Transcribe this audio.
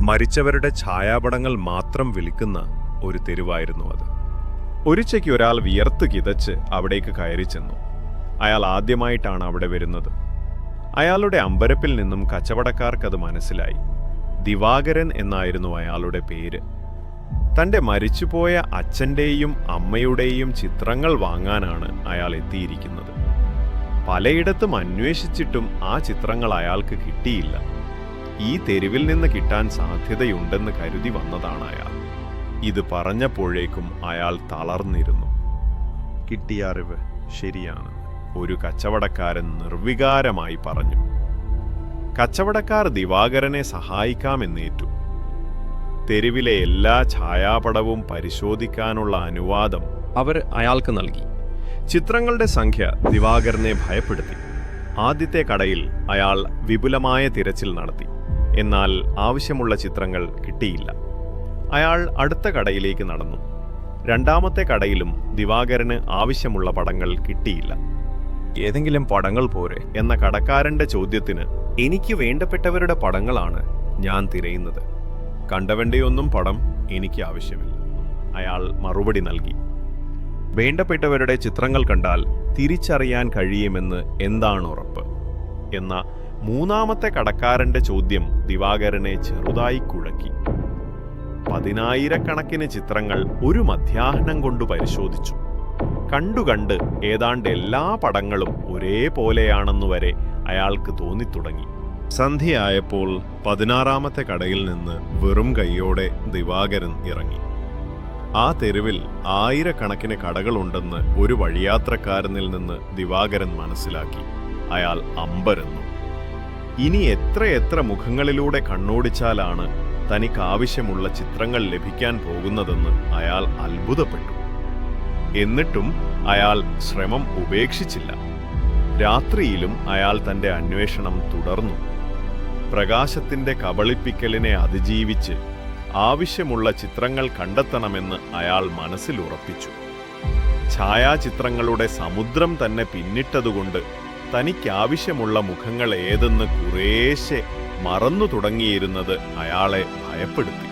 മരിച്ചവരുടെ ഛായാപടങ്ങൾ മാത്രം വിൽക്കുന്ന ഒരു തെരുവായിരുന്നു അത്. ഒരിച്ചയ്ക്ക് ഒരാൾ വിയർത്തു കിതച്ച് അവിടേക്ക് കയറി ചെന്നു. അയാൾ ആദ്യമായിട്ടാണ് അവിടെ വരുന്നത്. അയാളുടെ അമ്പരപ്പിൽ നിന്നും കച്ചവടക്കാർക്കത് മനസ്സിലായി. ദിവാകരൻ എന്നായിരുന്നു അയാളുടെ പേര്. തൻ്റെ മരിച്ചുപോയ അച്ഛൻ്റെയും അമ്മയുടെയും ചിത്രങ്ങൾ വാങ്ങാനാണ് അയാൾ എത്തിയിരിക്കുന്നത്. പലയിടത്തും അന്വേഷിച്ചിട്ടും ആ ചിത്രങ്ങൾ അയാൾക്ക് കിട്ടിയില്ല. ഈ തെരുവിൽ നിന്ന് കിട്ടാൻ സാധ്യതയുണ്ടെന്ന് കരുതി വന്നതാണ് അയാൾ. ഇത് പറഞ്ഞപ്പോഴേക്കും അയാൾ തളർന്നിരുന്നു. കിട്ടിയ അറിവ് ശരിയാണ്, ഒരു കച്ചവടക്കാരൻ നിർവികാരമായി പറഞ്ഞു. കച്ചവടക്കാർ ദിവാകരനെ സഹായിക്കാമെന്നേറ്റു. തെരുവിലെ എല്ലാ ഛായാപടവും പരിശോധിക്കാനുള്ള അനുവാദം അവർ അയാൾക്ക് നൽകി. ചിത്രങ്ങളുടെ സംഖ്യ ദിവാകരനെ ഭയപ്പെടുത്തി. ആദ്യത്തെ കടയിൽ അയാൾ വിപുലമായ തിരച്ചിൽ നടത്തി. എന്നാൽ ആവശ്യമുള്ള ചിത്രങ്ങൾ കിട്ടിയില്ല. അയാൾ അടുത്ത കടയിലേക്ക് നടന്നു. രണ്ടാമത്തെ കടയിലും ദിവാകരന് ആവശ്യമുള്ള പടങ്ങൾ കിട്ടിയില്ല. ഏതെങ്കിലും പടങ്ങൾ പോരെ എന്ന കടക്കാരന്റെ ചോദ്യത്തിന്, എനിക്ക് വേണ്ടപ്പെട്ടവരുടെ പടങ്ങളാണ് ഞാൻ തിരയുന്നത്, കണ്ടവന്റെയൊന്നും പടം എനിക്ക് ആവശ്യമില്ല, അയാൾ മറുപടി നൽകി. വേണ്ടപ്പെട്ടവരുടെ ചിത്രങ്ങൾ കണ്ടാൽ തിരിച്ചറിയാൻ കഴിയുമെന്ന് എന്താണ് ഉറപ്പ് എന്ന മൂന്നാമത്തെ കടക്കാരന്റെ ചോദ്യം ദിവാകരനെ ചെറുതായി കുഴക്കി. 10,000-കണക്കിന് ചിത്രങ്ങൾ ഒരു മധ്യാഹ്നം കൊണ്ട് പരിശോധിച്ചു. കണ്ടുകണ്ട് ഏതാണ്ട് എല്ലാ പടങ്ങളും ഒരേപോലെയാണെന്നു വരെ അയാൾക്ക് തോന്നിത്തുടങ്ങി. സന്ധ്യയായപ്പോൾ 16-ാമത്തെ കടയിൽ നിന്ന് വെറും കൈയോടെ ദിവാകരൻ ഇറങ്ങി. ആ തെരുവിൽ 1000-കണക്കിന് കടകളുണ്ടെന്ന് ഒരു വഴിയാത്രക്കാരനിൽ നിന്ന് ദിവാകരൻ മനസ്സിലാക്കി. അയാൾ അമ്പരന്നു. ഇനി എത്രയെത്ര മുഖങ്ങളിലൂടെ കണ്ണോടിച്ചാലാണ് തനിക്കാവശ്യമുള്ള ചിത്രങ്ങൾ ലഭിക്കാൻ പോകുന്നതെന്ന് അയാൾ അത്ഭുതപ്പെട്ടു. എന്നിട്ടും അയാൾ ശ്രമം ഉപേക്ഷിച്ചില്ല. രാത്രിയിലും അയാൾ തൻ്റെ അന്വേഷണം തുടർന്നു. പ്രകാശത്തിൻ്റെ കബളിപ്പിക്കലിനെ അതിജീവിച്ച് ആവശ്യമുള്ള ചിത്രങ്ങൾ കണ്ടെത്തണമെന്ന് അയാൾ മനസ്സിലുറപ്പിച്ചു. ഛായാചിത്രങ്ങളുടെ സമുദ്രം തന്നെ പിന്നിട്ടതുകൊണ്ട് തനിക്കാവശ്യമുള്ള മുഖങ്ങൾ ഏതെന്ന് കുറേശ്ശെ മറന്നു തുടങ്ങിയിരുന്നത് അയാളെ ഭയപ്പെടുത്തി.